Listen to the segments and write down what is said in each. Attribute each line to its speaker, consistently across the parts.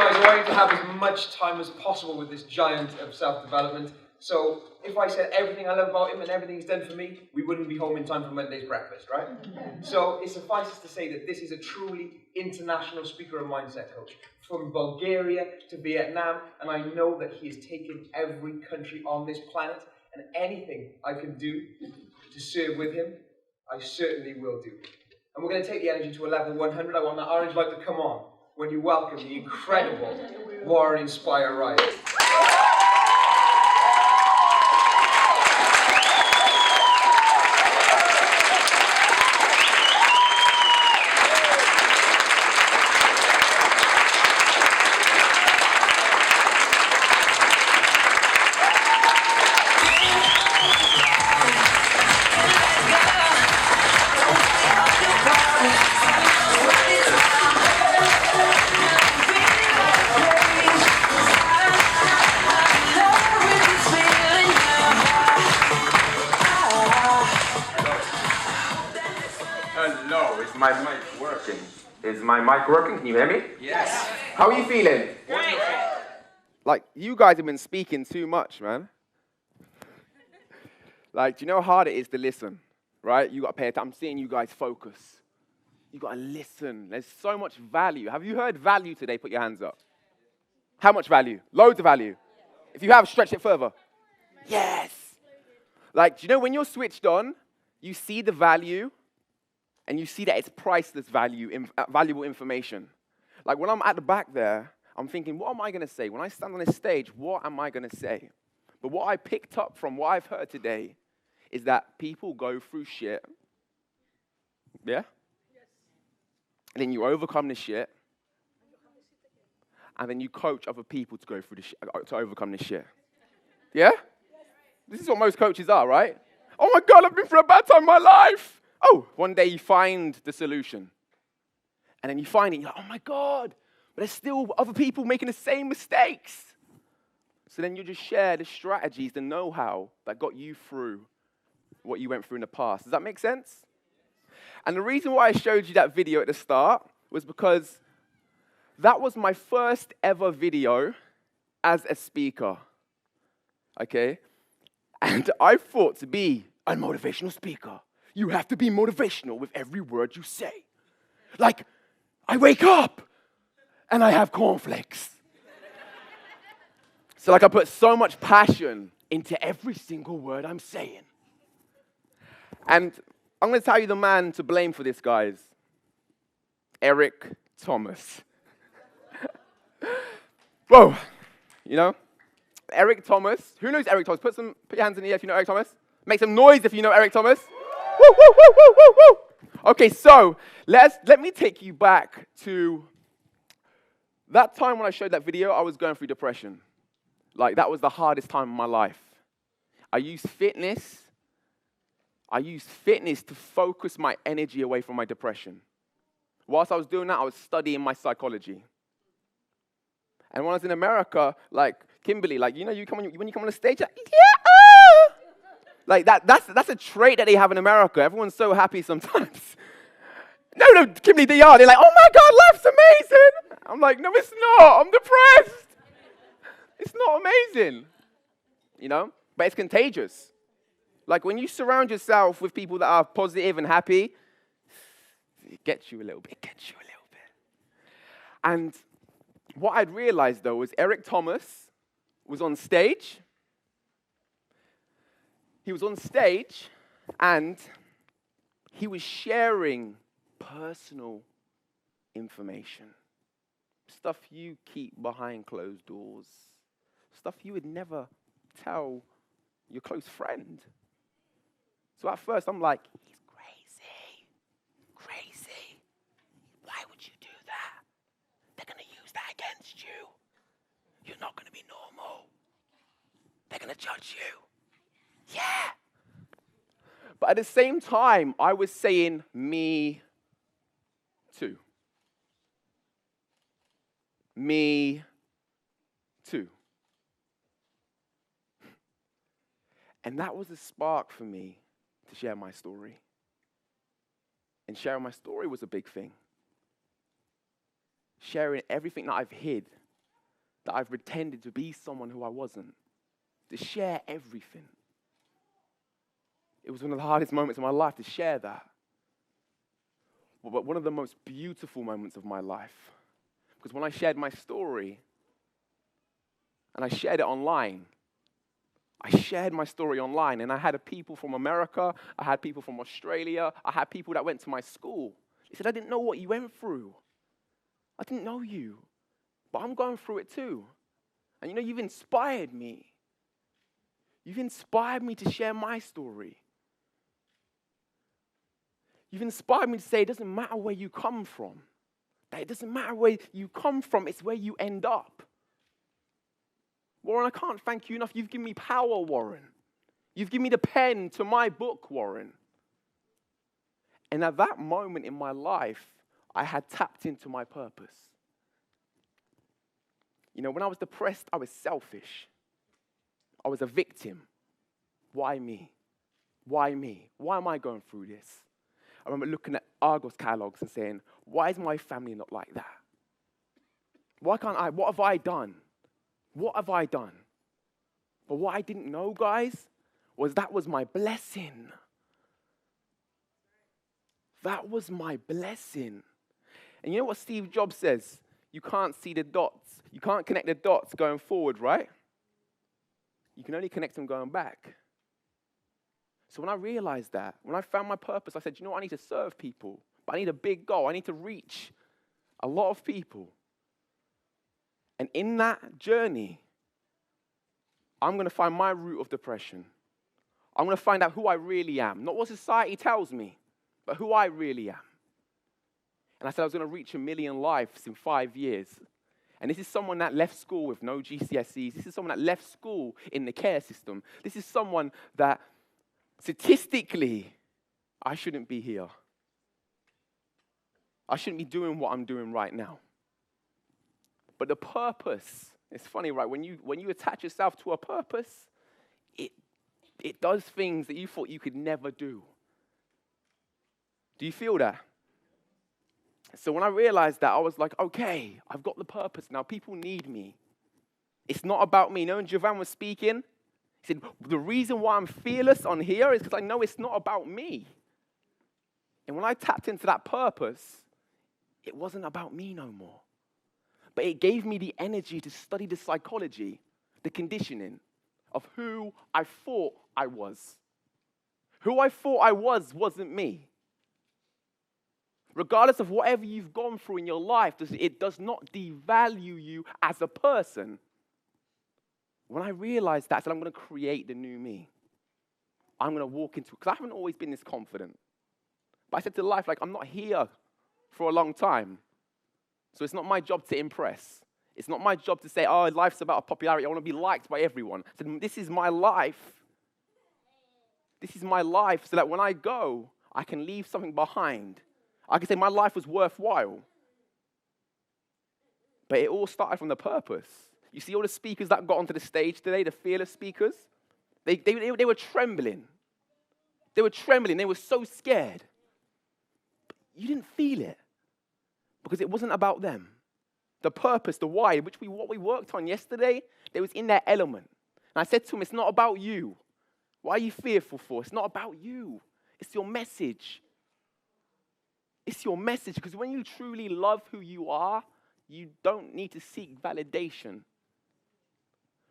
Speaker 1: guys, I want you to have as much time as possible with this giant of self-development. So if I said everything I love about him and everything he's done for me, we wouldn't be home in time for Monday's breakfast, right? So it suffices to say that this is a truly international speaker and mindset coach. From Bulgaria to Vietnam, and I know that he has taken every country on this planet, and anything I can do to serve with him, I certainly will do. And we're going to take the energy to a level 100. I want that orange light to come on when you welcome the incredible Warren Inspire Riot.
Speaker 2: Hello, is my mic working? Is my mic working? Can you hear me?
Speaker 1: Yes.
Speaker 2: How are you feeling?
Speaker 1: Great.
Speaker 2: Like, you guys have been speaking too much, man. Like, do you know how hard it is to listen, right? You got to pay attention. I'm seeing you guys focus. You got to listen. There's so much value. Have you heard value today? Put your hands up. How much value? Loads of value. If you have, stretch it further. Yes. Like, do you know when you're switched on, you see the value, and you see that it's priceless value, valuable information. Like when I'm at the back there, I'm thinking, what am I going to say? When I stand on this stage, what am I going to say? But what I picked up from what I've heard today is that people go through shit. Yeah? Yes. And then you overcome the shit. And then you coach other people to go through the shit, to overcome the shit. Yeah? This is what most coaches are, right? Oh my God, I've been through a bad time in my life. Oh, one day you find the solution. And then you find it, you're like, oh my God, but there's still other people making the same mistakes. So then you just share the strategies, the know-how that got you through what you went through in the past. Does that make sense? And the reason why I showed you that video at the start was because that was my first ever video as a speaker. Okay? And I thought to be a motivational speaker, you have to be motivational with every word you say. Like, I wake up and I have cornflakes. So like I put so much passion into every single word I'm saying. And I'm going to tell you the man to blame for this, guys. Eric Thomas. Whoa, you know? Eric Thomas. Who knows Eric Thomas? Put your hands in the air if you know Eric Thomas. Make some noise if you know Eric Thomas. Woo, woo, woo, woo, woo, woo. Okay, so let me take you back to that time when I showed that video. I was going through depression. Like, that was the hardest time of my life. I used fitness to focus my energy away from my depression. Whilst I was doing that, I was studying my psychology. And when I was in America, like, Kimberly, like, you know, when you come on the stage, like, yeah, like that's a trait that they have in America. Everyone's so happy sometimes. No, Kimberly, they are. They're like, oh my God, life's amazing. I'm like, no, it's not. I'm depressed. It's not amazing, you know, but it's contagious. Like when you surround yourself with people that are positive and happy, it gets you a little bit, And what I'd realized, though, was Eric Thomas was on stage. He was on stage, and he was sharing personal information. Stuff you keep behind closed doors. Stuff you would never tell your close friend. So at first, I'm like, he's crazy. Why would you do that? They're going to use that against you. You're not going to be normal. They're going to judge you. Yeah. But at the same time, I was saying, me too. Me too. And that was a spark for me to share my story. And sharing my story was a big thing. Sharing everything that I've hid that I've pretended to be someone who I wasn't, to share everything. It was one of the hardest moments of my life to share that. But one of the most beautiful moments of my life. Because when I shared my story, and I shared it online, I shared my story online, and I had people from America, I had people from Australia, I had people that went to my school. They said, I didn't know what you went through. I didn't know you, but I'm going through it too. And you've inspired me. You've inspired me to share my story. You've inspired me to say it doesn't matter where you come from. That it doesn't matter where you come from, it's where you end up. Warren, I can't thank you enough. You've given me power, Warren. You've given me the pen to my book, Warren. And at that moment in my life, I had tapped into my purpose. When I was depressed, I was selfish. I was a victim. Why me? Why me? Why am I going through this? I remember looking at Argos catalogs and saying, why is my family not like that? Why can't I? What have I done? What have I done? But what I didn't know, guys, was that was my blessing. That was my blessing. And you know what Steve Jobs says? You can't see the dots. You can't connect the dots going forward, right? You can only connect them going back. So when I realized that, when I found my purpose, I said, I need to serve people. But I need a big goal. I need to reach a lot of people. And in that journey, I'm going to find my root of depression. I'm going to find out who I really am. Not what society tells me, but who I really am. And I said I was going to reach 1 million lives in 5 years. And this is someone that left school with no GCSEs. This is someone that left school in the care system. This is someone that, statistically, I shouldn't be here. I shouldn't be doing what I'm doing right now. But the purpose, it's funny, right? When you attach yourself to a purpose, it does things that you thought you could never do. Do you feel that? So when I realized that, I was like, okay, I've got the purpose now. People need me. It's not about me. When Jovan was speaking, he said, the reason why I'm fearless on here is because I know it's not about me. And when I tapped into that purpose, it wasn't about me no more. But it gave me the energy to study the psychology, the conditioning of who I thought I was. Who I thought I was wasn't me. Regardless of whatever you've gone through in your life, it does not devalue you as a person. When I realized that, I said, I'm going to create the new me. I'm going to walk into it. Because I haven't always been this confident. But I said to life, I'm not here for a long time. So it's not my job to impress. It's not my job to say, life's about popularity. I want to be liked by everyone. I said, this is my life. This is my life so that when I go, I can leave something behind. I can say my life was worthwhile. But it all started from the purpose. You see all the speakers that got onto the stage today, the fearless speakers, they were trembling. They were trembling. They were so scared. But you didn't feel it because it wasn't about them. The purpose, the why, what we worked on yesterday, they was in their element. And I said to them, it's not about you. Why are you fearful for? It's not about you. It's your message. It's your message, because when you truly love who you are, you don't need to seek validation.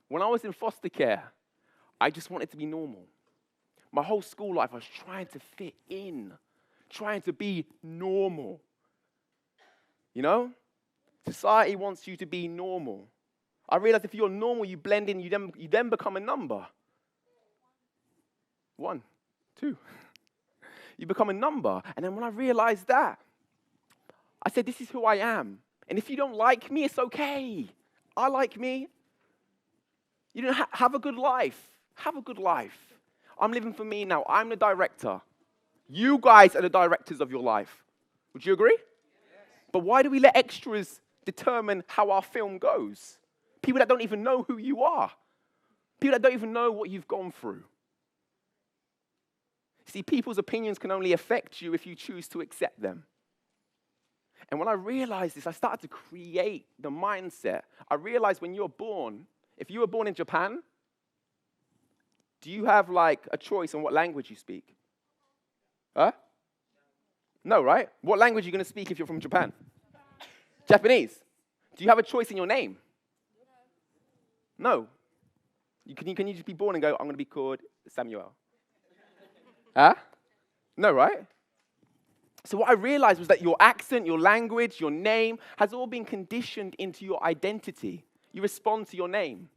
Speaker 2: When I was in foster care, I just wanted to be normal. My whole school life, I was trying to fit in, trying to be normal. Society wants you to be normal. I realized if you're normal, you blend in, you then become a number. 1, 2. You become a number. And then when I realized that, I said, this is who I am. And if you don't like me, it's okay. I like me. You don't have a good life. Have a good life. I'm living for me now. I'm the director. You guys are the directors of your life. Would you agree? Yes. But why do we let extras determine how our film goes? People that don't even know who you are. People that don't even know what you've gone through. See, people's opinions can only affect you if you choose to accept them. And when I realized this, I started to create the mindset. I realized when you're born, if you were born in Japan, do you have like a choice on what language you speak? Huh? No, right? What language are you going to speak if you're from Japan? Japanese. Do you have a choice in your name? No. Can you just be born and go, I'm going to be called Samuel? Huh? No, right? So what I realized was that your accent, your language, your name has all been conditioned into your identity. You respond to your name.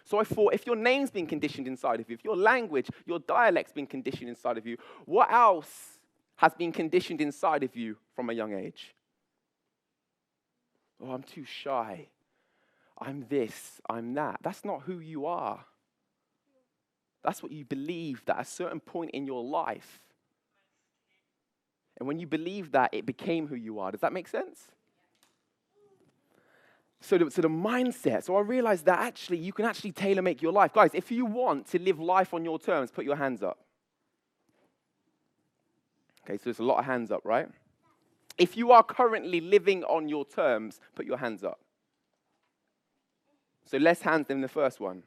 Speaker 2: So I thought, if your name's been conditioned inside of you, if your language, your dialect's been conditioned inside of you, what else has been conditioned inside of you from a young age? Oh, I'm too shy. I'm this, I'm that. That's not who you are. That's what you believed at a certain point in your life. And when you believe that, it became who you are. Does that make sense? So the mindset. So I realized that actually, you can actually tailor-make your life. Guys, if you want to live life on your terms, put your hands up. Okay, so there's a lot of hands up, right? If you are currently living on your terms, put your hands up. So less hands than the first one.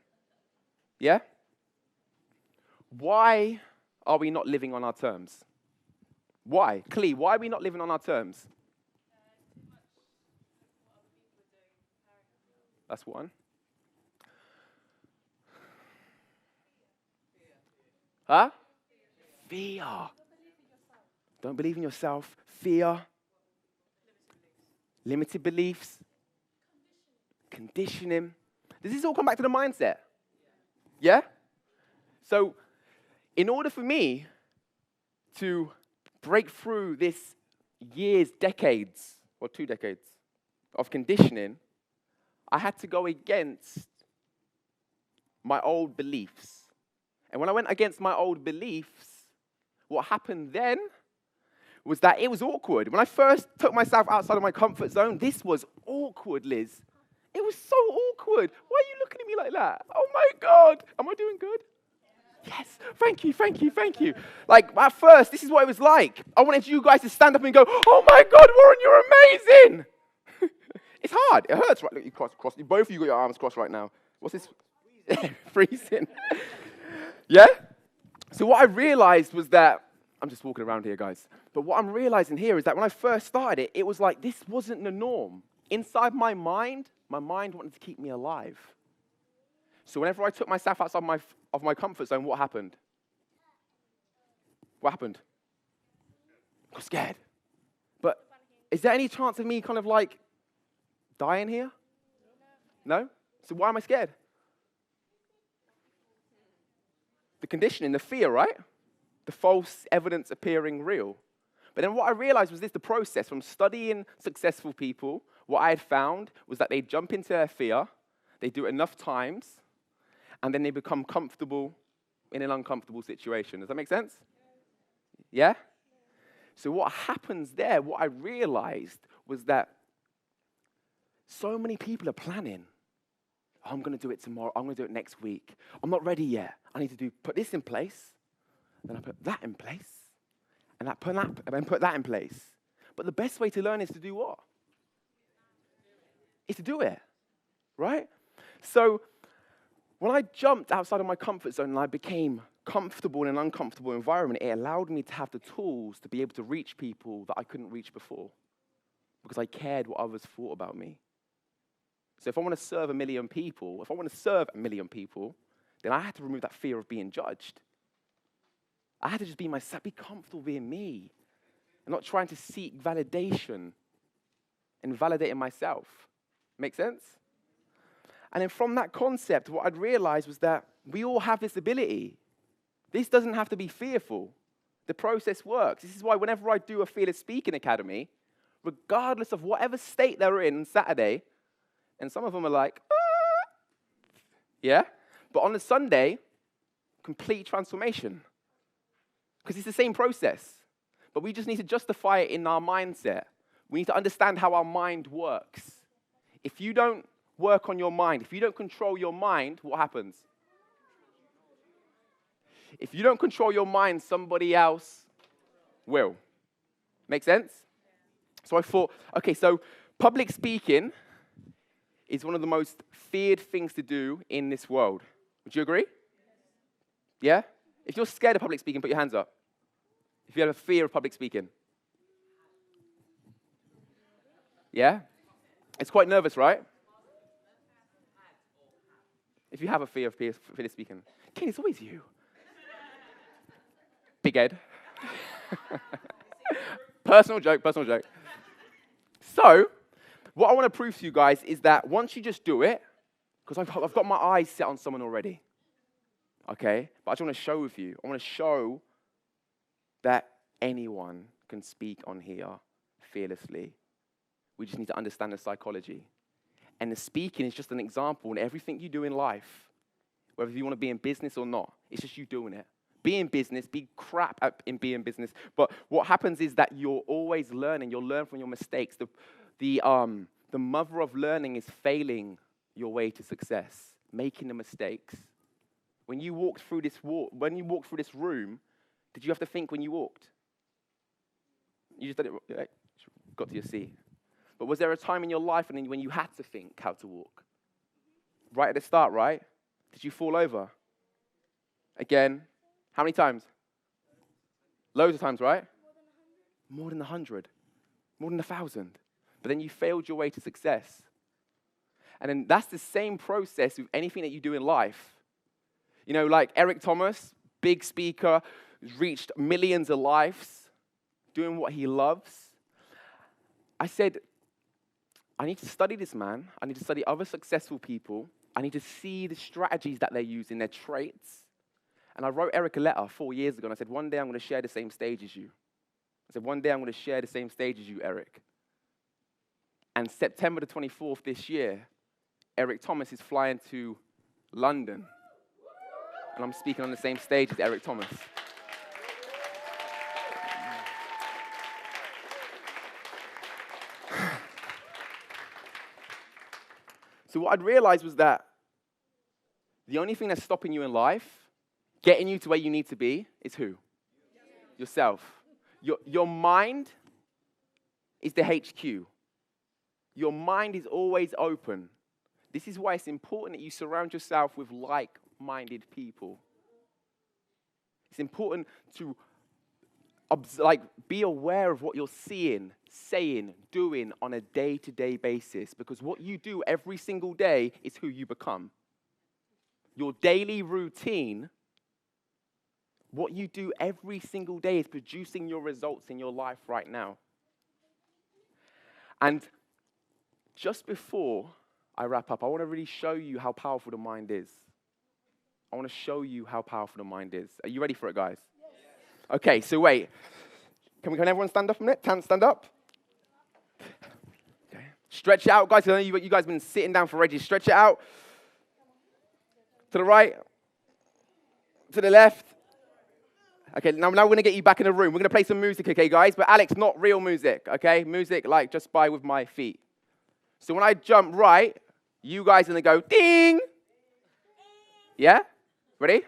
Speaker 2: Yeah? Why are we not living on our terms? Why? Clee, why are we not living on our terms? That's one. Huh? Fear. Don't believe in yourself. Fear. Limited beliefs. Conditioning. Does this all come back to the mindset? Yeah? So, in order for me to break through this years, decades, or 2 decades of conditioning, I had to go against my old beliefs. And when I went against my old beliefs, what happened then was that it was awkward. When I first took myself outside of my comfort zone, this was awkward, Liz. It was so awkward. Why are you looking at me like that? Oh my God. Am I doing good? Yes. Thank you, thank you, thank you. Like, at first, this is what it was like. I wanted you guys to stand up and go, oh my God, Warren, you're amazing. It's hard. It hurts, right? Look, you cross. Both of you got your arms crossed right now. What's this? Freezing. Yeah? So what I realized was that, I'm just walking around here, guys. But what I'm realizing here is that when I first started it, it was like this wasn't the norm. Inside my mind wanted to keep me alive. So whenever I took myself outside of my comfort zone, what happened? What happened? I got scared. But is there any chance of me kind of like dying here? No? So why am I scared? The conditioning, the fear, right? The false evidence appearing real. But then what I realized was this, the process from studying successful people, what I had found was that they jump into their fear, they do it enough times, and then they become comfortable in an uncomfortable situation. Does that make sense? Yeah? So what happens there, what I realized was that so many people are planning. Oh, I'm going to do it tomorrow. I'm going to do it next week. I'm not ready yet. I need to put this in place. Then I put that in place. And then put that in place. But the best way to learn is to do what? Is to do it. Right? So when I jumped outside of my comfort zone and I became comfortable in an uncomfortable environment, it allowed me to have the tools to be able to reach people that I couldn't reach before because I cared what others thought about me. So if I want to serve a million people, then I had to remove that fear of being judged. I had to just be myself, be comfortable being me, and not trying to seek validation and validating myself. Make sense? And then from that concept, what I'd realized was that we all have this ability. This doesn't have to be fearful. The process works. This is why whenever I do a Fearless Speaking Academy, regardless of whatever state they're in on Saturday, and some of them are like, yeah? But on a Sunday, complete transformation. Because it's the same process. But we just need to justify it in our mindset. We need to understand how our mind works. If you don't work on your mind, if you don't control your mind, what happens? If you don't control your mind, somebody else will. Make sense? So I thought, okay, so public speaking is one of the most feared things to do in this world. Would you agree? Yeah? If you're scared of public speaking, put your hands up. If you have a fear of public speaking. Yeah? It's quite nervous, right? If you have a fear of public speaking. Kid, it's always you. Big Ed. Personal joke. So, what I want to prove to you guys is that once you just do it, because I've got my eyes set on someone already, okay? But I just want to show with you. I want to show that anyone can speak on here fearlessly. We just need to understand the psychology. And the speaking is just an example in everything you do in life, whether you want to be in business or not. It's just you doing it. Be in business, be crap at being business. But what happens is that you're always learning. You'll learn from your mistakes. The mother of learning is failing your way to success, making the mistakes. When you walked through this room, did you have to think when you walked? You just did it, got to your seat. But was there a time in your life when you had to think how to walk? Right at the start, right? Did you fall over? Again, how many times? Loads of times, right? More than 100. More than 1,000. But then you failed your way to success. And then that's the same process with anything that you do in life. You know, like Eric Thomas, big speaker, reached millions of lives, doing what he loves. I said, I need to study this man. I need to study other successful people. I need to see the strategies that they use in their traits. And I wrote Eric a letter 4 years ago, and I said, one day I'm going to share the same stage as you. I said, one day I'm going to share the same stage as you, Eric. And September the 24th this year, Eric Thomas is flying to London. And I'm speaking on the same stage as Eric Thomas. So what I'd realized was that the only thing that's stopping you in life, getting you to where you need to be, is who? Yourself. Your mind is the HQ. Your mind is always open. This is why it's important that you surround yourself with like-minded people. It's important to be aware of what you're seeing, saying, doing on a day-to-day basis, because what you do every single day is who you become. Your daily routine, what you do every single day is producing your results in your life right now. And just before I wrap up, I want to really show you how powerful the mind is. I want to show you how powerful the mind is. Are you ready for it, guys? Yes. Okay, so wait. Can everyone stand up a minute? Stand up. Okay. Stretch it out, guys. I know you guys have been sitting down for ages. Stretch it out. To the right. To the left. Okay, now we're going to get you back in the room. We're going to play some music, okay, guys? But Alex, not real music, okay? Music like just by with my feet. So when I jump right, you guys are going to go ding. Yeah? Ready?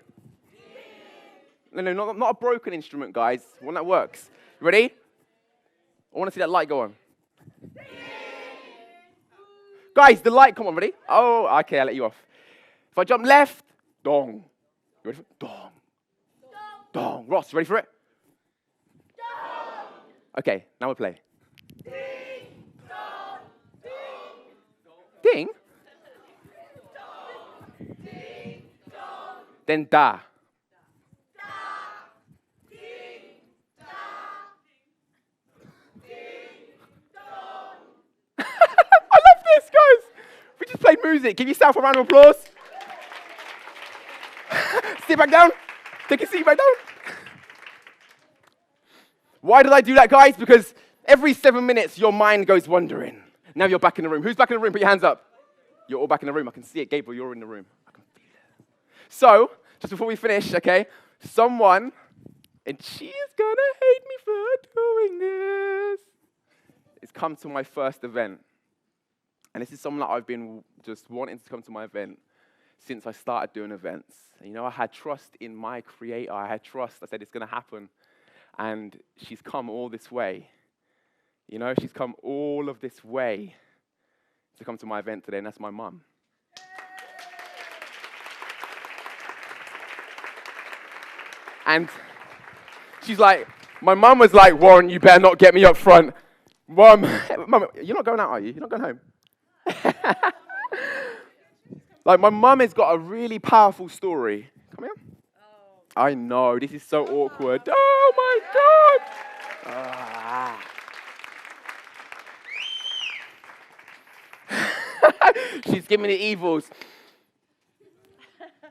Speaker 2: No, not a broken instrument, guys. One that works. Ready? I want to see that light go on. Guys, the light, come on, ready? Oh, okay, I'll let you off. If I jump left, dong. You ready for it? Dong. Dong. Ross, ready for it? Dong. Okay, now we'll play. Ding, dong, ding. Ding? Dong, ding, dong. Then da. We just played music. Give yourself a round of applause. Sit back down. Take a seat back down. Why did I do that, guys? Because every 7 minutes, your mind goes wandering. Now you're back in the room. Who's back in the room? Put your hands up. You're all back in the room. I can see it. Gabriel, you're in the room. I can feel it. So, just before we finish, okay, someone, and she is going to hate me for doing this, has come to my first event. And this is someone that I've been just wanting to come to my event since I started doing events. And, you know, I had trust in my creator. I had trust. I said, it's going to happen. And she's come all this way. You know, she's come all of this way to come to my event today, and that's my mum. And she's like, my mum was like, Warren, you better not get me up front. Mum, you're not going out, are you? You're not going home? Like, my mum has got a really powerful story. Come here. Oh. I know, this is so awkward. Oh, my God. Ah. She's giving me the evils.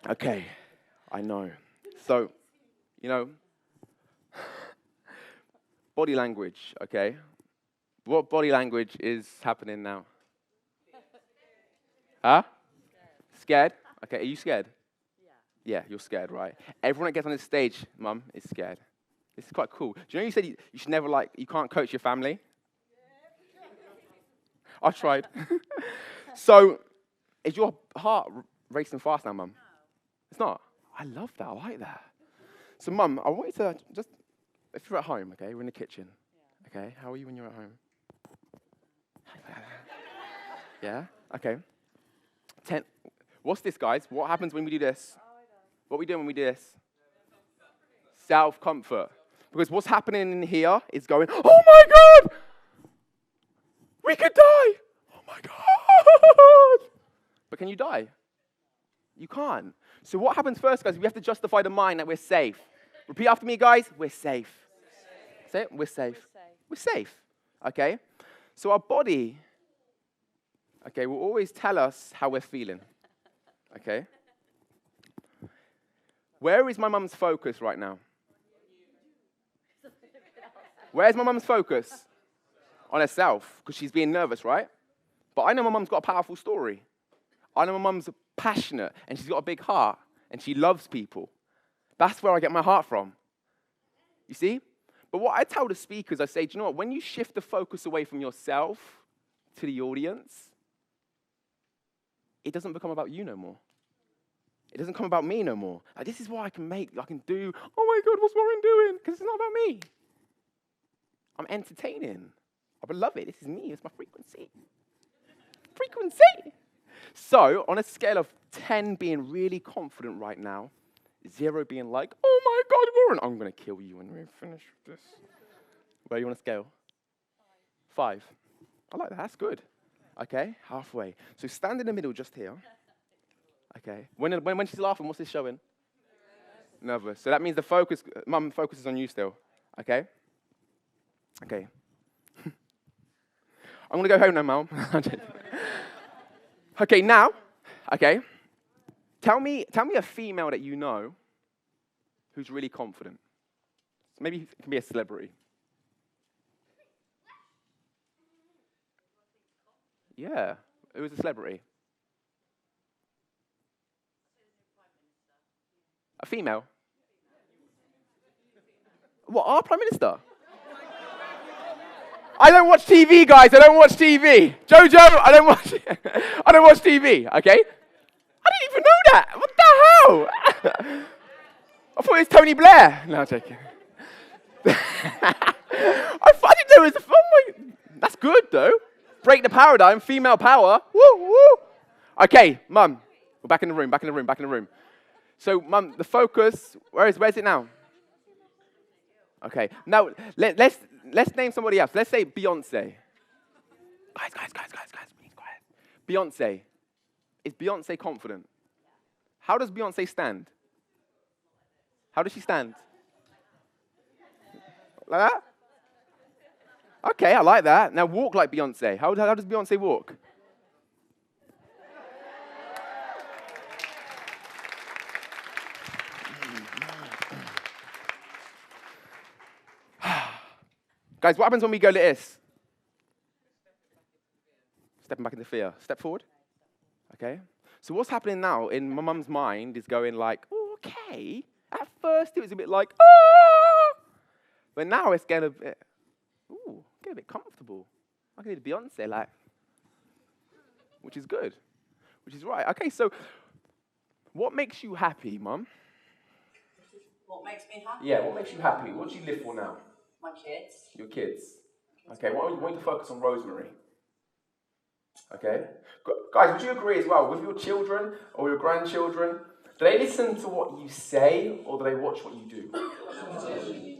Speaker 2: Okay, I know. So, you know, body language, okay? What body language is happening now? Huh? Scared? Okay, are you scared? Yeah, you're scared, right? Everyone that gets on this stage, Mum, is scared. This is quite cool. Do you know you said you should never, you can't coach your family? I tried. So, is your heart racing fast now, Mum? No. It's not? I love that. I like that. So, Mum, I want you to just, if you're at home, okay, we're in the kitchen. Yeah. Okay, how are you when you're at home? Yeah? Okay. What's this, guys? What happens when we do this? What are we doing when we do this? Self-comfort. Because what's happening in here is going, oh my God! We could die! Oh my God! But can you die? You can't. So what happens first, guys? We have to justify the mind that we're safe. Repeat after me, guys. We're safe. Say it. We're safe. We're safe. Okay? So our body, okay, will always tell us how we're feeling. Okay? Where is my mum's focus right now? Where's my mum's focus? On herself, because she's being nervous, right? But I know my mum's got a powerful story. I know my mum's passionate, and she's got a big heart, and she loves people. That's where I get my heart from. You see? But what I tell the speakers, I say, do you know what? When you shift the focus away from yourself to the audience, it doesn't become about you no more. It doesn't come about me no more. Like, this is what I can do. Oh my God, what's Warren doing? Because it's not about me. I'm entertaining. I love it. This is me. It's my frequency. Frequency. So, on a scale of 10 being really confident right now, 0 being like, oh my God, Warren, I'm going to kill you when we finish this. Where are you on a scale? 5. I like that. That's good. Okay, halfway. So stand in the middle just here. Okay. When she's laughing, what's this showing? Nervous. So that means the focus, Mum focuses on you still. Okay? Okay. I'm going to go home now, Mum. Okay, now, okay, tell me a female that you know who's really confident. Maybe it can be a celebrity. Yeah, who was a celebrity? A female? What, our Prime Minister? I don't watch TV, guys. I don't watch TV. Jojo, I don't watch TV, okay? I didn't even know that. What the hell? I thought it was Tony Blair. No, I'm joking. I didn't know it was that's good, though. Break the paradigm, female power. Woo, woo. Okay, Mum, we're back in the room. So, Mum, the focus, where's it now? Okay, now let's name somebody else. Let's say Beyonce. Guys, be quiet. Beyonce. Is Beyonce confident? How does Beyonce stand? How does she stand? Like that? Okay, I like that. Now walk like Beyonce. How does Beyonce walk? Guys, what happens when we go like this? Stepping back into fear. Step forward. Okay? So what's happening now in my mum's mind is going like, oh, okay. At first it was a bit like, ah! But now it's getting a bit, getting a bit comfortable. I can do the Beyonce, like, which is good. Which is right. Okay, so what makes you happy, Mum?
Speaker 3: What makes me happy?
Speaker 2: Yeah, what makes you happy? What do you live for now?
Speaker 3: My kids.
Speaker 2: Your kids. Okay, I want you to focus on Rosemary. Okay? Guys, would you agree as well, with your children or your grandchildren, do they listen to what you say or do they watch what you do?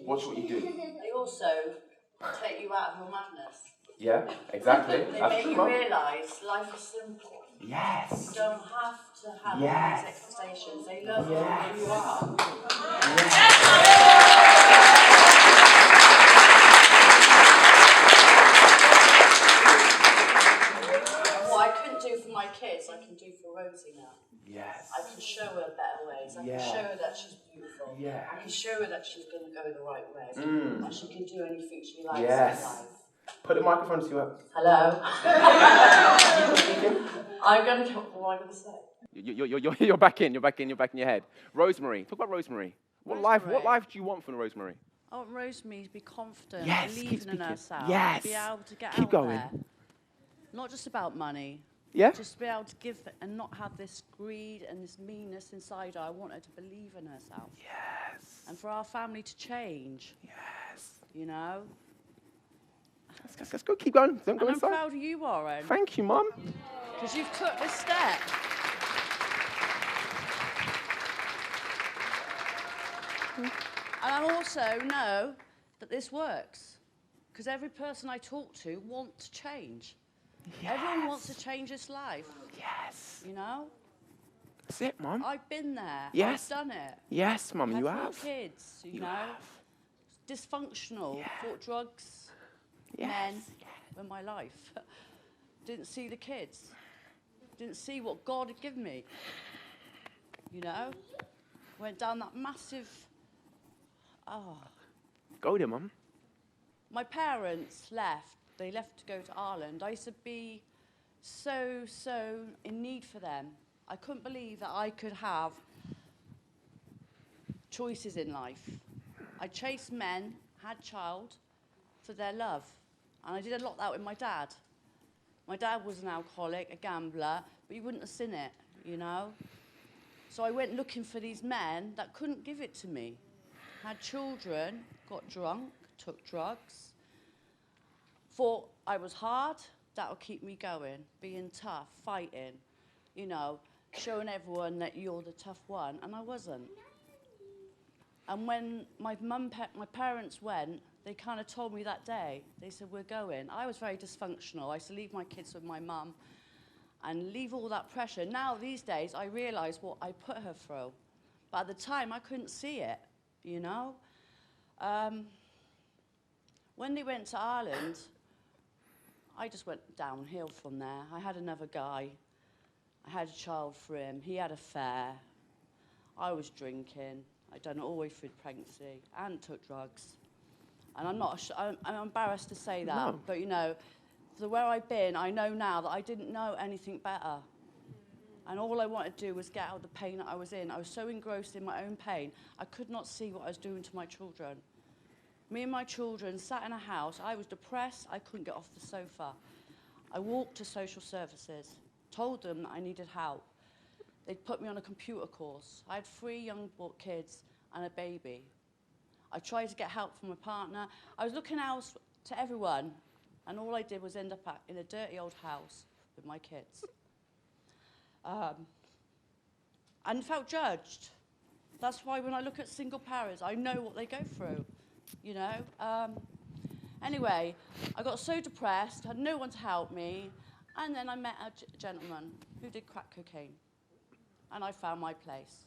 Speaker 2: Watch what you do.
Speaker 3: They also take you out of your madness.
Speaker 2: Yeah, exactly.
Speaker 3: They
Speaker 2: That's
Speaker 3: make
Speaker 2: true,
Speaker 3: you
Speaker 2: Mum.
Speaker 3: realise life is simple.
Speaker 2: Yes.
Speaker 3: You don't have to have
Speaker 2: Yes.
Speaker 3: these expectations. They love
Speaker 2: Yes.
Speaker 3: who you are. What I couldn't do for my kids, I can do for Rosie now.
Speaker 2: Yes.
Speaker 3: I can show her better ways. I can show her that she's beautiful.
Speaker 2: Yeah.
Speaker 3: I can show her that she's going to go the right way.
Speaker 2: Mm.
Speaker 3: And she can do anything she likes
Speaker 2: Yes.
Speaker 3: in life.
Speaker 2: Put the microphone to your...
Speaker 3: Hello. I'm going to... What am I going to say?
Speaker 2: You're back in your head. Rosemary, talk about Rosemary. What life do you want from Rosemary?
Speaker 4: I want Rosemary to be confident,
Speaker 2: Yes,
Speaker 4: believing in herself,
Speaker 2: yes.
Speaker 4: be able to get
Speaker 2: Keep
Speaker 4: out
Speaker 2: going.
Speaker 4: there. Not just about money.
Speaker 2: Yeah?
Speaker 4: Just be able to give and not have this greed and this meanness inside her. I want her to believe in herself.
Speaker 2: Yes.
Speaker 4: And for our family to change.
Speaker 2: Yes.
Speaker 4: You know?
Speaker 2: Let's go, keep going. Don't go
Speaker 4: And I'm
Speaker 2: inside.
Speaker 4: proud of you, Warren.
Speaker 2: Thank you, Mum.
Speaker 4: Because you've took this step. And I also know that this works. Because every person I talk to wants to change.
Speaker 2: Yes.
Speaker 4: Everyone wants to change his life.
Speaker 2: Yes.
Speaker 4: You know?
Speaker 2: That's it, Mum.
Speaker 4: I've been there.
Speaker 2: Yes.
Speaker 4: I've done it.
Speaker 2: Yes, Mum, you
Speaker 4: Had
Speaker 2: have.
Speaker 4: 4 kids, you know?
Speaker 2: have.
Speaker 4: Dysfunctional.
Speaker 2: Yeah.
Speaker 4: Thought drugs,
Speaker 2: Yes.
Speaker 4: men were my life. Didn't see the kids. Didn't see what God had given me. You know? Went down that massive... Oh.
Speaker 2: Go there, Mum.
Speaker 4: My parents left. They left to go to Ireland. I used to be so in need for them. I couldn't believe that I could have choices in life. I chased men, had child for their love. And I did a lot of that with my dad. My dad was an alcoholic, a gambler, but he wouldn't have seen it, you know? So I went looking for these men that couldn't give it to me. Had children, got drunk, took drugs. Thought I was hard, that'll keep me going. Being tough, fighting, you know, showing everyone that you're the tough one, and I wasn't. And when my parents went, they kind of told me that day, they said, we're going. I was very dysfunctional. I used to leave my kids with my mum and leave all that pressure. Now, these days, I realise what I put her through. But at the time, I couldn't see it, you know? When they went to Ireland, I just went downhill from there. I had another guy. I had a child for him. He had an affair. I was drinking. I'd done it all the way through pregnancy and took drugs. And I'm embarrassed to say that,
Speaker 2: No.
Speaker 4: but you know, for where I've been, I know now that I didn't know anything better. And all I wanted to do was get out of the pain that I was in. I was so engrossed in my own pain, I could not see what I was doing to my children. Me and my children sat in a house. I was depressed. I couldn't get off the sofa. I walked to social services, told them that I needed help. They'd put me on a computer course. I had 3 young kids and a baby. I tried to get help from my partner. I was looking out to everyone, and all I did was end up in a dirty old house with my kids. And felt judged. That's why when I look at single parents, I know what they go through, you know. Anyway, I got so depressed, had no one to help me, and then I met a gentleman who did crack cocaine. And I found my place.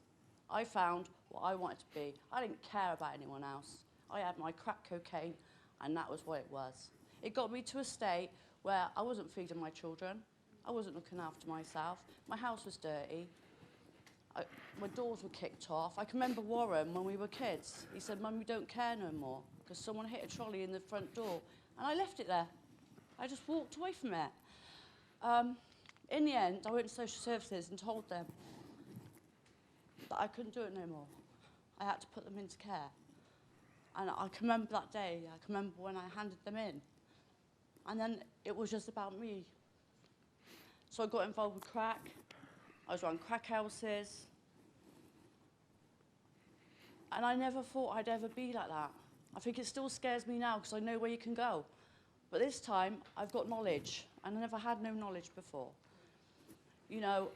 Speaker 4: I found what I wanted to be. I didn't care about anyone else. I had my crack cocaine, and that was what it was. It got me to a state where I wasn't feeding my children. I wasn't looking after myself. My house was dirty. My doors were kicked off. I can remember Warren when we were kids. He said, Mum, we don't care no more, because someone hit a trolley in the front door. And I left it there. I just walked away from it. In the end, I went to social services and told them that I couldn't do it no more. I had to put them into care. And I can remember that day. I can remember when I handed them in. And then it was just about me. So I got involved with crack. I was around crack houses. And I never thought I'd ever be like that. I think it still scares me now because I know where you can go But this time, I've got knowledge, and I never had no knowledge before. You know,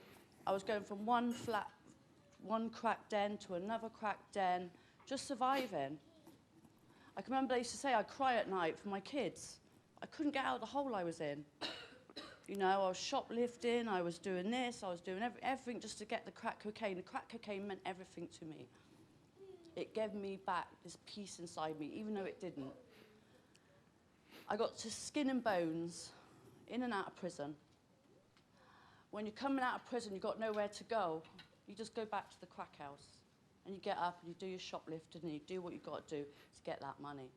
Speaker 4: I was going from one crack den to another crack den, just surviving. I can remember they used to say I'd cry at night for my kids. I couldn't get out of the hole I was in. You know, I was shoplifting, I was doing this, I was doing everything just to get the crack cocaine. The crack cocaine meant everything to me. It gave me back this peace inside me, even though it didn't. I got to skin and bones, in and out of prison. When you're coming out of prison, you've got nowhere to go. You just go back to the crack house. And you get up and you do your shoplifting and you do what you've got to do to get that money.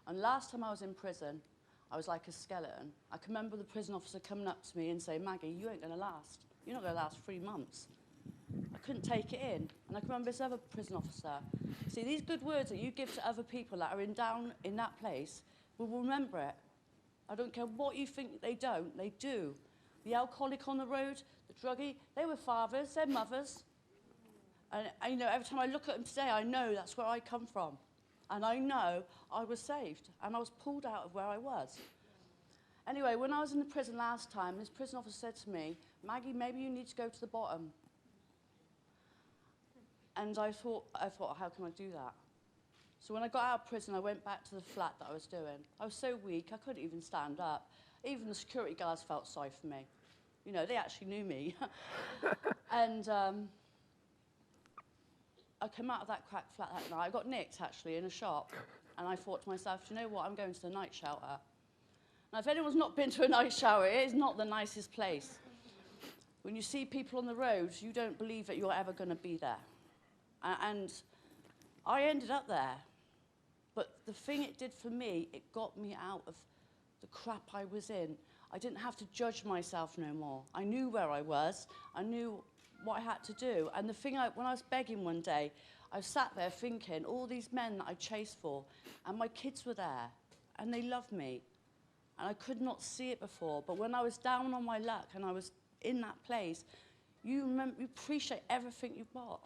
Speaker 4: And last time I was in prison, I was like a skeleton. I can remember the prison officer coming up to me and saying, Maggie, you ain't going to last. You're not going to last 3 months. I couldn't take it in. And I can remember this other prison officer. See, these good words that you give to other people that are down in that place will remember it. I don't care what you think they don't, they do. The alcoholic on the road, the druggie, they were fathers, they're mothers. And you know, every time I look at them today, I know that's where I come from. And I know I was saved, and I was pulled out of where I was. Anyway, when I was in the prison last time, this prison officer said to me, Maggie, maybe you need to go to the bottom. And I thought, how can I do that? So when I got out of prison, I went back to the flat that I was doing. I was so weak, I couldn't even stand up. Even the security guards felt sorry for me. You know, they actually knew me. And I came out of that crack flat that night. I got nicked, actually, in a shop. And I thought to myself, do you know what? I'm going to the night shelter. Now, if anyone's not been to a night shower, it is not the nicest place. When you see people on the road, you don't believe that you're ever going to be there. And I ended up there. But the thing it did for me, it got me out of the crap I was in. I didn't have to judge myself no more. I knew where I was. I knew what I had to do. And the thing, when I was begging one day, I sat there thinking, all these men that I chased for, and my kids were there, and they loved me. And I could not see it before. But when I was down on my luck and I was in that place, you appreciate everything you've got.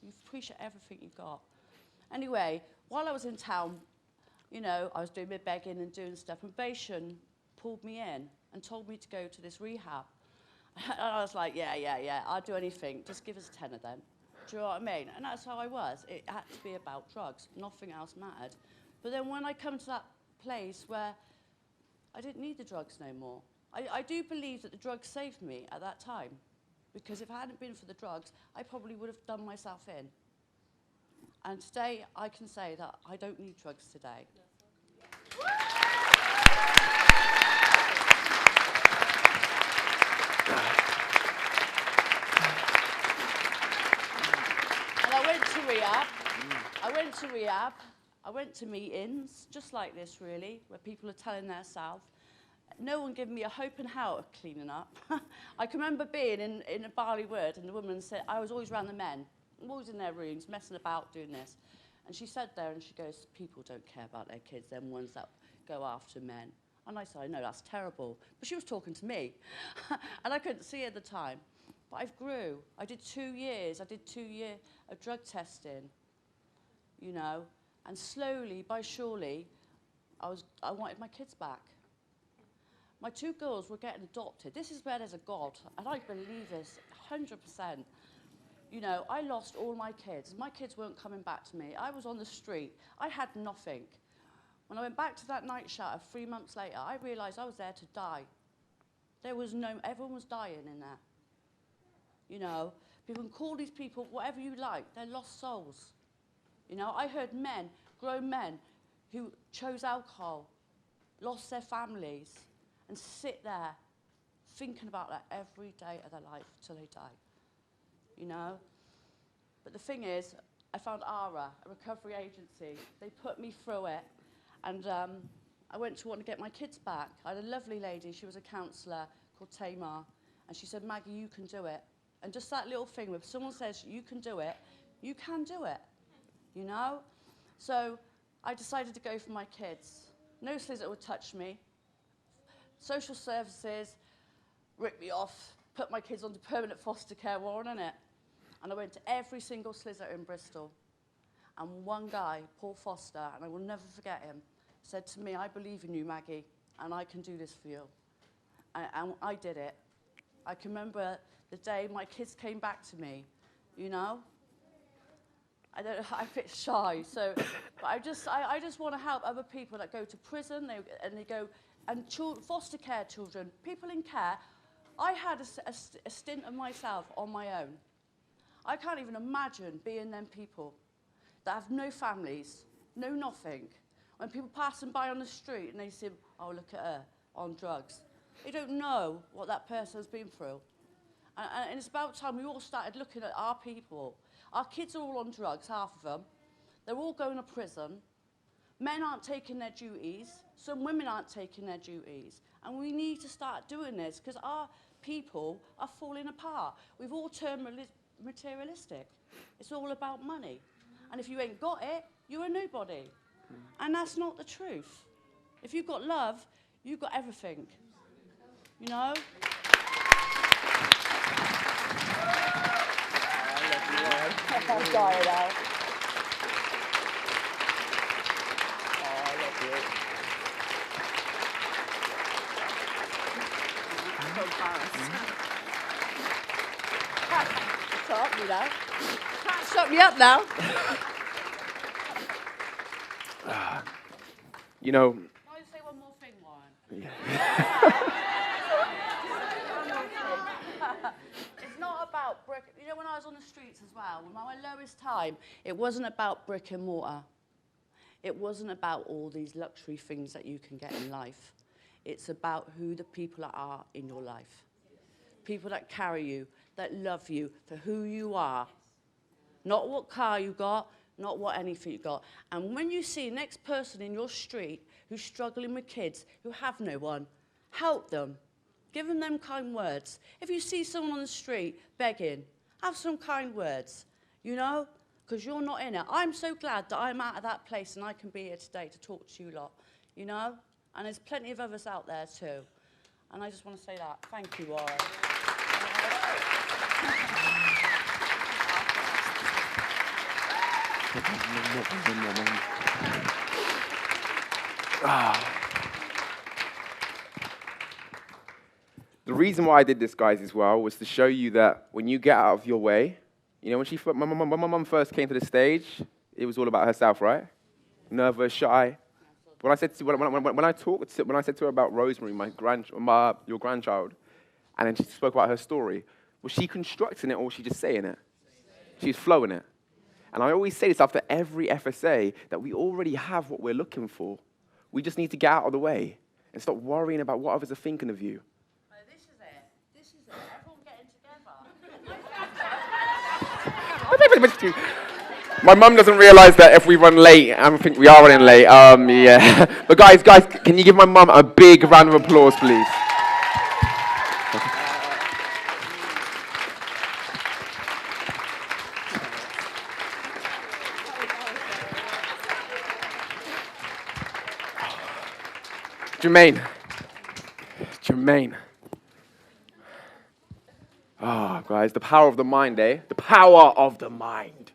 Speaker 4: You appreciate everything you've got. Anyway, while I was in town, you know, I was doing my begging and doing stuff, and Bashan pulled me in and told me to go to this rehab. And I was like, yeah, I'll do anything. Just give us a tenner then. Do you know what I mean? And that's how I was. It had to be about drugs. Nothing else mattered. But then when I come to that place where I didn't need the drugs no more, I do believe that the drugs saved me at that time. Because if it hadn't been for the drugs, I probably would have done myself in. And today, I can say that I don't need drugs today. And I went to rehab. I went to meetings, just like this, really, where people are telling their self. No one gave me a hope in hell of cleaning up. I can remember being in a barley wood, and the woman said, I was always around the men. I'm always in their rooms, messing about, doing this. And she said there, and she goes, people don't care about their kids, them ones that go after men. And I said, I know, that's terrible. But she was talking to me. And I couldn't see at the time. But I grew. I did 2 years. I did 2 years of drug testing, you know. And slowly, by surely, I wanted my kids back. My 2 girls were getting adopted. This is where there's a God, and I believe this 100%. You know, I lost all my kids. My kids weren't coming back to me. I was on the street. I had nothing. When I went back to that night shelter 3 months later, I realised I was there to die. Everyone was dying in there. You know, people can call these people whatever you like. They're lost souls. You know, I heard men, grown men, who chose alcohol, lost their families, and sit there thinking about that every day of their life till they die. You know? But the thing is, I found ARA, a recovery agency. They put me through it, and I went to want to get my kids back. I had a lovely lady, she was a counsellor called Tamar, and she said, Maggie, you can do it. And just that little thing, if someone says you can do it, you can do it, you know? So I decided to go for my kids. No solicitor would touch me. Social services ripped me off, put my kids onto permanent foster care warrant, innit? And I went to every single solicitor in Bristol. And one guy, Paul Foster, and I will never forget him, said to me, I believe in you, Maggie. and I can do this for you. And I did it. I can remember the day my kids came back to me, you know. I don't know, I'm a bit shy, so, but I just want to help other people that go to prison, they go, and foster care children, people in care. I had a stint of myself on my own. I can't even imagine being them people that have no families, no nothing. When people pass them by on the street and they say, oh, look at her, on drugs. They don't know what that person's been through. And it's about time we all started looking at our people. Our kids are all on drugs, half of them. They're all going to prison. Men aren't taking their duties. Some women aren't taking their duties. And we need to start doing this because our people are falling apart. We've all turned materialistic. It's all about money. And if you ain't got it, you're a nobody. And that's not the truth. If you've got love, you've got everything. You know? I'm sorry now. Oh, I love you. I'm so embarrassed. Stop me now. Shut me up now.
Speaker 2: You know.
Speaker 4: Can I just say one more thing, Warren?
Speaker 2: Yeah.
Speaker 4: It's not about brick. You know, when I was on the streets as well, when my lowest time, it wasn't about brick and mortar. It wasn't about all these luxury things that you can get in life. It's about who the people are in your life. People that carry you, that love you for who you are. Not what car you got, not what anything you got. And when you see the next person in your street who's struggling with kids, who have no one, help them. Give them kind words. If you see someone on the street begging, have some kind words, you know, because you're not in it. I'm so glad that I'm out of that place and I can be here today to talk to you lot, you know. And there's plenty of others out there too. And I just want to say that. Thank you, Warren.
Speaker 2: The reason why I did this, guys, as well, was to show you that when you get out of your way, you know, when my mum first came to the stage, it was all about herself, right? Nervous, shy. When I said to, when I said to her about Rosemary, your grandchild, and then she spoke about her story, was she constructing it or was she just saying it? She's flowing it. And I always say this after every FSA, that we already have what we're looking for. We just need to get out of the way and stop worrying about what others are thinking of you.
Speaker 4: This is it. This is it. Everyone getting together.
Speaker 2: My mum doesn't realise that if we run late, I think we are running late. Yeah. But guys, can you give my mum a big round of applause, please? Jermaine. Oh, guys, the power of the mind, eh? The power of the mind.